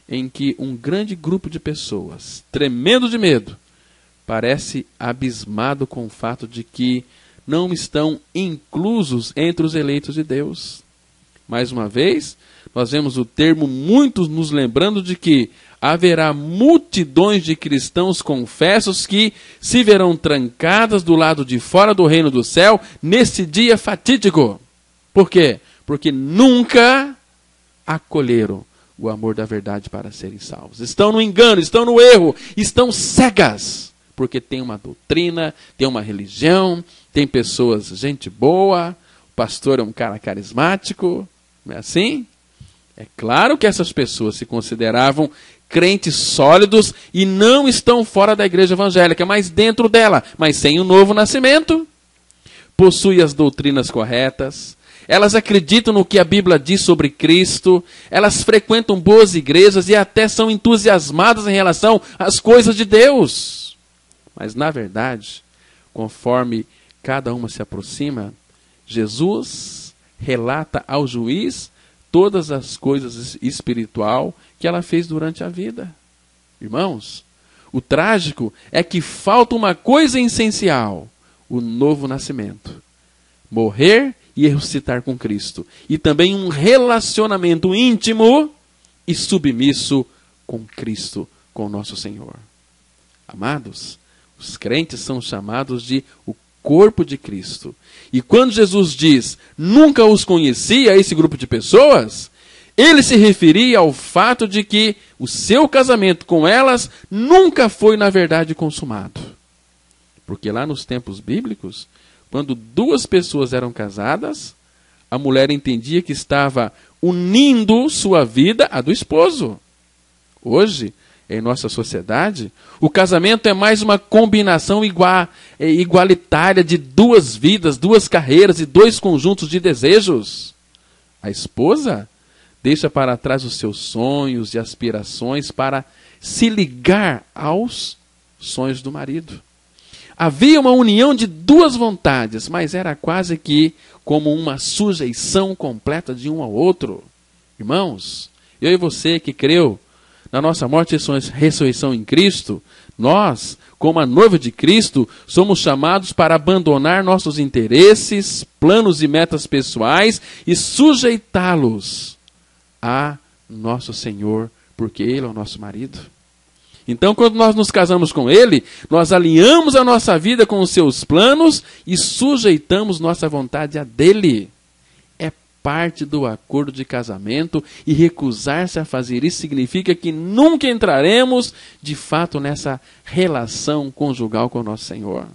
em que um grande grupo de pessoas, tremendo de medo, parece abismado com o fato de que não estão inclusos entre os eleitos de Deus. Mais uma vez, nós vemos o termo muitos nos lembrando de que haverá multidões de cristãos confessos que se verão trancadas do lado de fora do reino do céu nesse dia fatídico. Por quê? Porque nunca acolheram o amor da verdade para serem salvos. Estão no engano, estão no erro, estão cegas. Porque tem uma doutrina, tem uma religião, tem pessoas, gente boa, o pastor é um cara carismático, não é assim? É claro que essas pessoas se consideravam crentes sólidos e não estão fora da igreja evangélica, mas dentro dela, mas sem o novo nascimento. Possuem as doutrinas corretas, elas acreditam no que a Bíblia diz sobre Cristo, elas frequentam boas igrejas e até são entusiasmadas em relação às coisas de Deus. Mas, na verdade, conforme cada uma se aproxima, Jesus relata ao juiz todas as coisas espiritual que ela fez durante a vida. Irmãos, o trágico é que falta uma coisa essencial, o novo nascimento. Morrer e ressuscitar com Cristo. E também um relacionamento íntimo e submisso com Cristo, com nosso Senhor. Amados, os crentes são chamados de o corpo de Cristo. E quando Jesus diz, nunca os conhecia, esse grupo de pessoas, ele se referia ao fato de que o seu casamento com elas nunca foi, na verdade, consumado. Porque lá nos tempos bíblicos, quando duas pessoas eram casadas, a mulher entendia que estava unindo sua vida à do esposo. Hoje, em nossa sociedade, o casamento é mais uma combinação igualitária de duas vidas, duas carreiras e dois conjuntos de desejos. A esposa deixa para trás os seus sonhos e aspirações para se ligar aos sonhos do marido. Havia uma união de duas vontades, mas era quase que como uma sujeição completa de um ao outro. Irmãos, eu e você que creu na nossa morte e ressurreição em Cristo, nós, como a noiva de Cristo, somos chamados para abandonar nossos interesses, planos e metas pessoais e sujeitá-los a nosso Senhor, porque Ele é o nosso marido. Então, quando nós nos casamos com Ele, nós alinhamos a nossa vida com os seus planos e sujeitamos nossa vontade a dele. É parte do acordo de casamento e recusar-se a fazer isso significa que nunca entraremos, de fato, nessa relação conjugal com o nosso Senhor.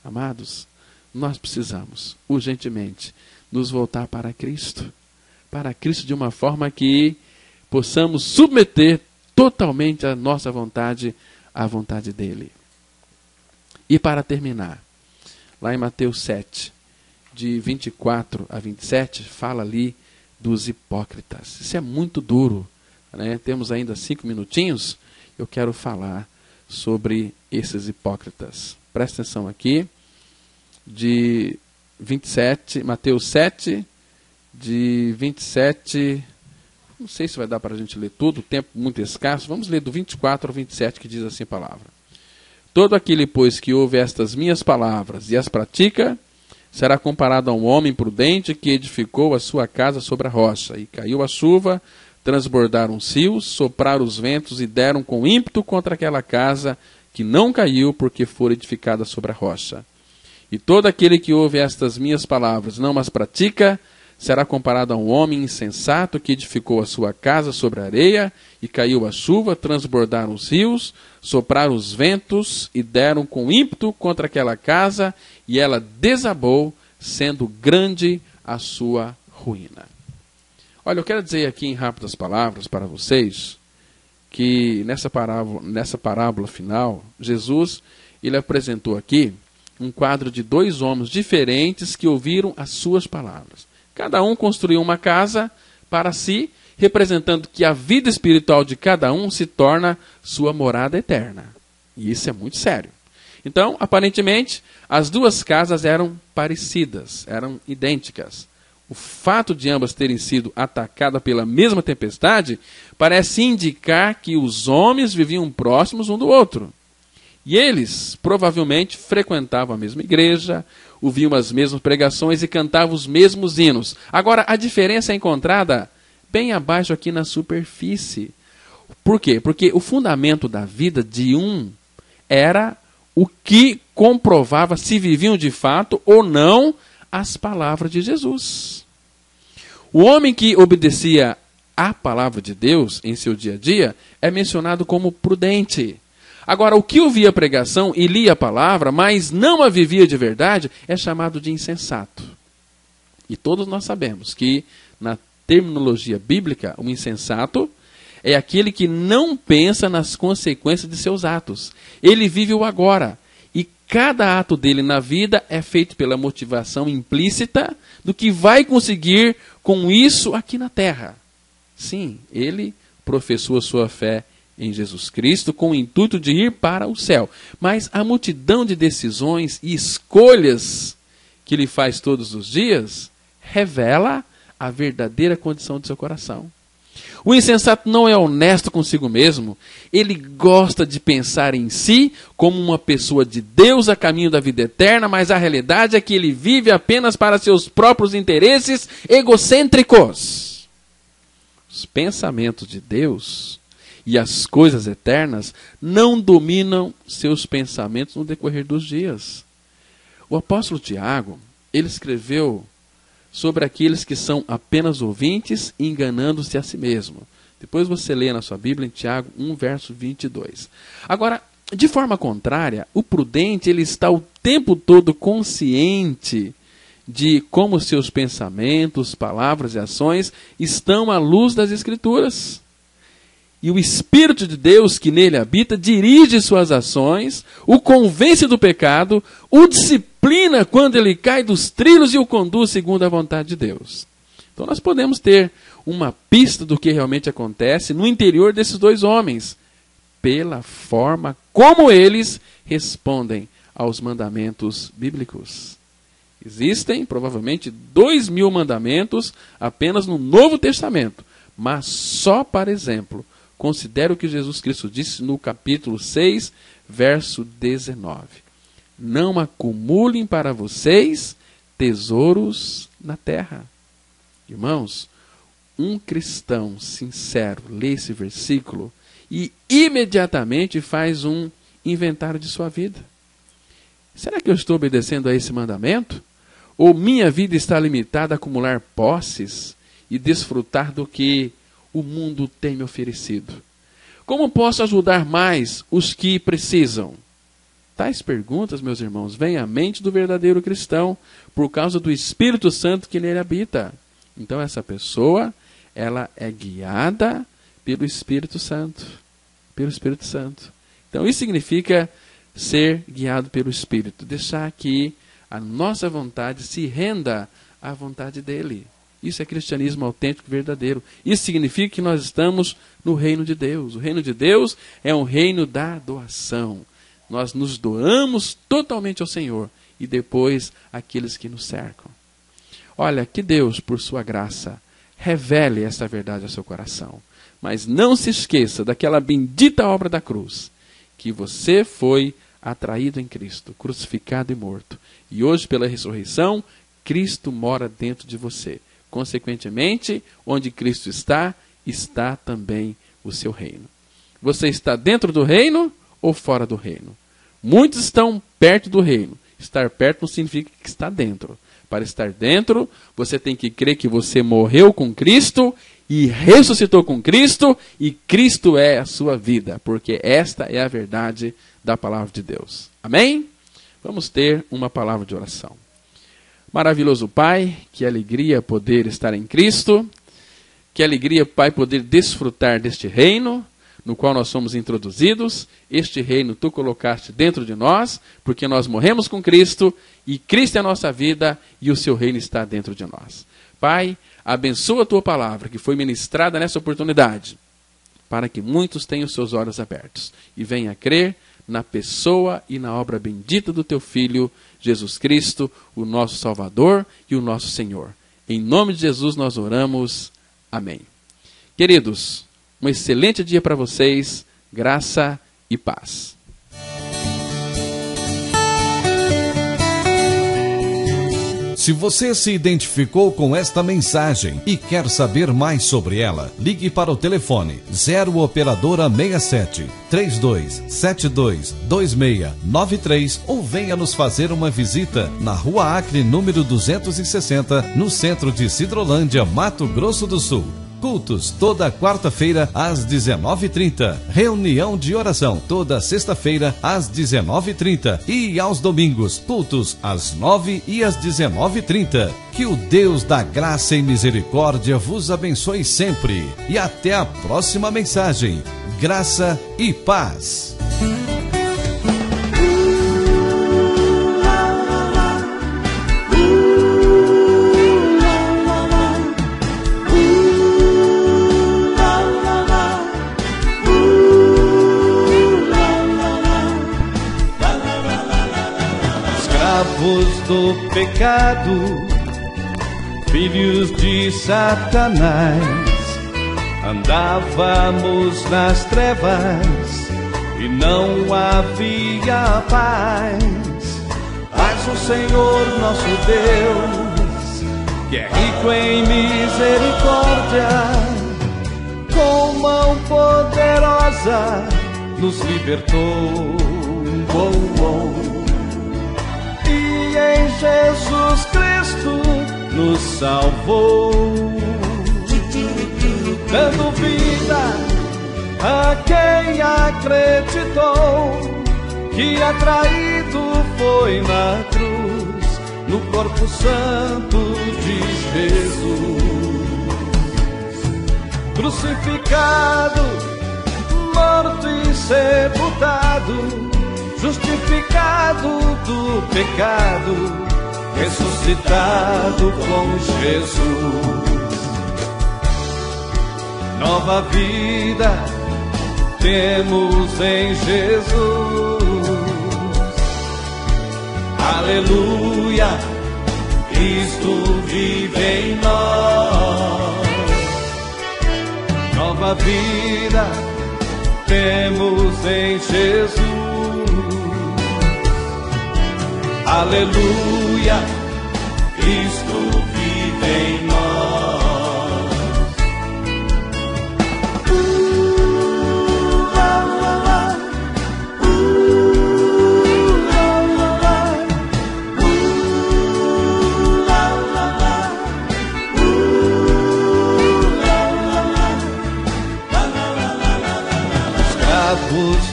Amados, nós precisamos, urgentemente, nos voltar para Cristo de uma forma que possamos submeter totalmente a nossa vontade à vontade dele. E para terminar, lá em Mateus 7, de 24 a 27, fala ali dos hipócritas. Isso é muito duro, né? Temos ainda 5 minutinhos, eu quero falar sobre esses hipócritas. Presta atenção aqui, de 27, Mateus 7, de 27... Não sei se vai dar para a gente ler tudo, o tempo muito escasso. Vamos ler do 24 ao 27, que diz assim a palavra. Todo aquele, pois, que ouve estas minhas palavras e as pratica, será comparado a um homem prudente que edificou a sua casa sobre a rocha. E caiu a chuva, transbordaram os rios, sopraram os ventos e deram com ímpeto contra aquela casa que não caiu porque fora edificada sobre a rocha. E todo aquele que ouve estas minhas palavras não as pratica, será comparado a um homem insensato que edificou a sua casa sobre a areia, e caiu a chuva, transbordaram os rios, sopraram os ventos, e deram com ímpeto contra aquela casa, e ela desabou, sendo grande a sua ruína. Olha, eu quero dizer aqui em rápidas palavras para vocês, que nessa parábola final, Jesus, ele apresentou aqui um quadro de 2 homens diferentes que ouviram as suas palavras. Cada um construiu uma casa para si, representando que a vida espiritual de cada um se torna sua morada eterna. E isso é muito sério. Então, aparentemente, as 2 casas eram parecidas, eram idênticas. O fato de ambas terem sido atacadas pela mesma tempestade parece indicar que os homens viviam próximos um do outro. E eles provavelmente frequentavam a mesma igreja, ouviam as mesmas pregações e cantavam os mesmos hinos. Agora, a diferença é encontrada bem abaixo aqui na superfície. Por quê? Porque o fundamento da vida de um era o que comprovava se viviam de fato ou não as palavras de Jesus. O homem que obedecia à palavra de Deus em seu dia a dia é mencionado como prudente. Agora, o que ouvia a pregação e lia a palavra, mas não a vivia de verdade, é chamado de insensato. E todos nós sabemos que, na terminologia bíblica, o insensato é aquele que não pensa nas consequências de seus atos. Ele vive o agora. E cada ato dele na vida é feito pela motivação implícita do que vai conseguir com isso aqui na terra. Sim, ele professou a sua fé em Jesus Cristo com o intuito de ir para o céu. Mas a multidão de decisões e escolhas que ele faz todos os dias revela a verdadeira condição de seu coração. O insensato não é honesto consigo mesmo. Ele gosta de pensar em si como uma pessoa de Deus a caminho da vida eterna, mas a realidade é que ele vive apenas para seus próprios interesses egocêntricos. Os pensamentos de Deus e as coisas eternas não dominam seus pensamentos no decorrer dos dias. O apóstolo Tiago, ele escreveu sobre aqueles que são apenas ouvintes, enganando-se a si mesmo. Depois você lê na sua Bíblia, em Tiago 1, verso 22. Agora, de forma contrária, o prudente ele está o tempo todo consciente de como seus pensamentos, palavras e ações estão à luz das Escrituras. E o Espírito de Deus que nele habita dirige suas ações, o convence do pecado, o disciplina quando ele cai dos trilhos e o conduz segundo a vontade de Deus. Então nós podemos ter uma pista do que realmente acontece no interior desses dois homens, pela forma como eles respondem aos mandamentos bíblicos. Existem provavelmente 2.000 mandamentos apenas no Novo Testamento, mas só para exemplo, considere o que Jesus Cristo disse no capítulo 6, verso 19. Não acumulem para vocês tesouros na terra. Irmãos, um cristão sincero lê esse versículo e imediatamente faz um inventário de sua vida. Será que eu estou obedecendo a esse mandamento? Ou minha vida está limitada a acumular posses e desfrutar do que o mundo tem me oferecido? Como posso ajudar mais os que precisam? Tais perguntas, meus irmãos, vêm à mente do verdadeiro cristão por causa do Espírito Santo que nele habita. Então essa pessoa, ela é guiada pelo Espírito Santo. Pelo Espírito Santo. Então isso significa ser guiado pelo Espírito. Deixar que a nossa vontade se renda à vontade dele. Isso é cristianismo autêntico e verdadeiro. Isso significa que nós estamos no reino de Deus. O reino de Deus é um reino da doação. Nós nos doamos totalmente ao Senhor e depois àqueles que nos cercam. Olha, que Deus, por sua graça, revele essa verdade ao seu coração. Mas não se esqueça daquela bendita obra da cruz, que você foi atraído em Cristo, crucificado e morto. E hoje, pela ressurreição, Cristo mora dentro de você. Consequentemente, onde Cristo está, está também o seu reino. Você está dentro do reino ou fora do reino? Muitos estão perto do reino. Estar perto não significa que está dentro. Para estar dentro, você tem que crer que você morreu com Cristo e ressuscitou com Cristo, e Cristo é a sua vida, porque esta é a verdade da palavra de Deus. Amém? Vamos ter uma palavra de oração. Maravilhoso Pai, que alegria poder estar em Cristo, que alegria, Pai, poder desfrutar deste reino, no qual nós somos introduzidos. Este reino Tu colocaste dentro de nós, porque nós morremos com Cristo, e Cristo é a nossa vida, e o Seu reino está dentro de nós. Pai, abençoa a Tua palavra, que foi ministrada nessa oportunidade, para que muitos tenham seus olhos abertos, e venham a crer na pessoa e na obra bendita do Teu Filho, Jesus Cristo, o nosso Salvador e o nosso Senhor. Em nome de Jesus nós oramos. Amém. Queridos, um excelente dia para vocês, graça e paz. Se você se identificou com esta mensagem e quer saber mais sobre ela, ligue para o telefone 0 operadora 67 3272 2693 ou venha nos fazer uma visita na Rua Acre, número 260, no centro de Sidrolândia, Mato Grosso do Sul. Cultos toda quarta-feira às 19h30. Reunião de oração toda sexta-feira às 19h30. E aos domingos, cultos às 9h e às 19h30. Que o Deus da graça e misericórdia vos abençoe sempre. E até a próxima mensagem. Graça e paz. Do pecado, filhos de Satanás, andávamos nas trevas e não havia paz. Mas o Senhor nosso Deus, que é rico em misericórdia, com mão poderosa nos libertou. E em Jesus Cristo nos salvou, dando vida a quem acreditou, que atraído foi na cruz, no corpo santo de Jesus. Crucificado, morto e sepultado, justificado do pecado, ressuscitado com Jesus. Nova vida temos em Jesus. Aleluia, Cristo vive em nós. Nova vida temos em Jesus. Aleluia, Cristo vive em nós.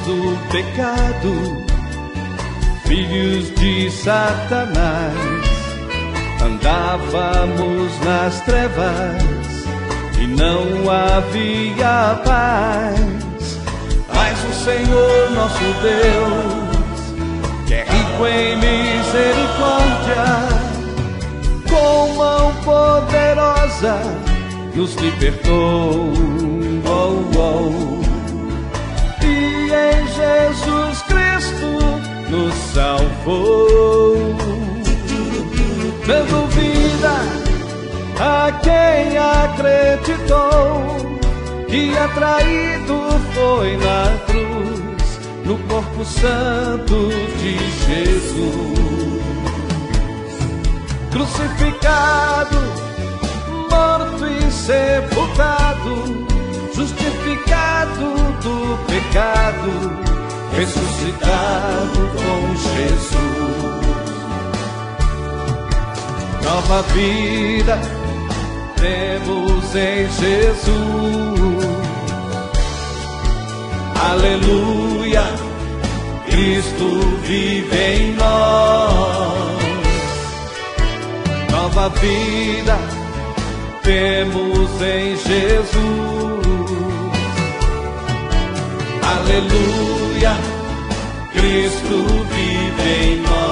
Do pecado, filhos de Satanás, andávamos nas trevas e não havia paz. Mas o Senhor nosso Deus, que é rico em misericórdia, com mão poderosa nos libertou. E em Jesus Cristo nos salvou, dando vida a quem acreditou, que atraído foi na cruz, no corpo santo de Jesus. Crucificado, morto e sepultado, justificado do pecado, ressuscitado com Jesus. Nova vida temos em Jesus. Aleluia, Cristo vive em nós. Nova vida temos em Jesus. Aleluia, Cristo vive em nós.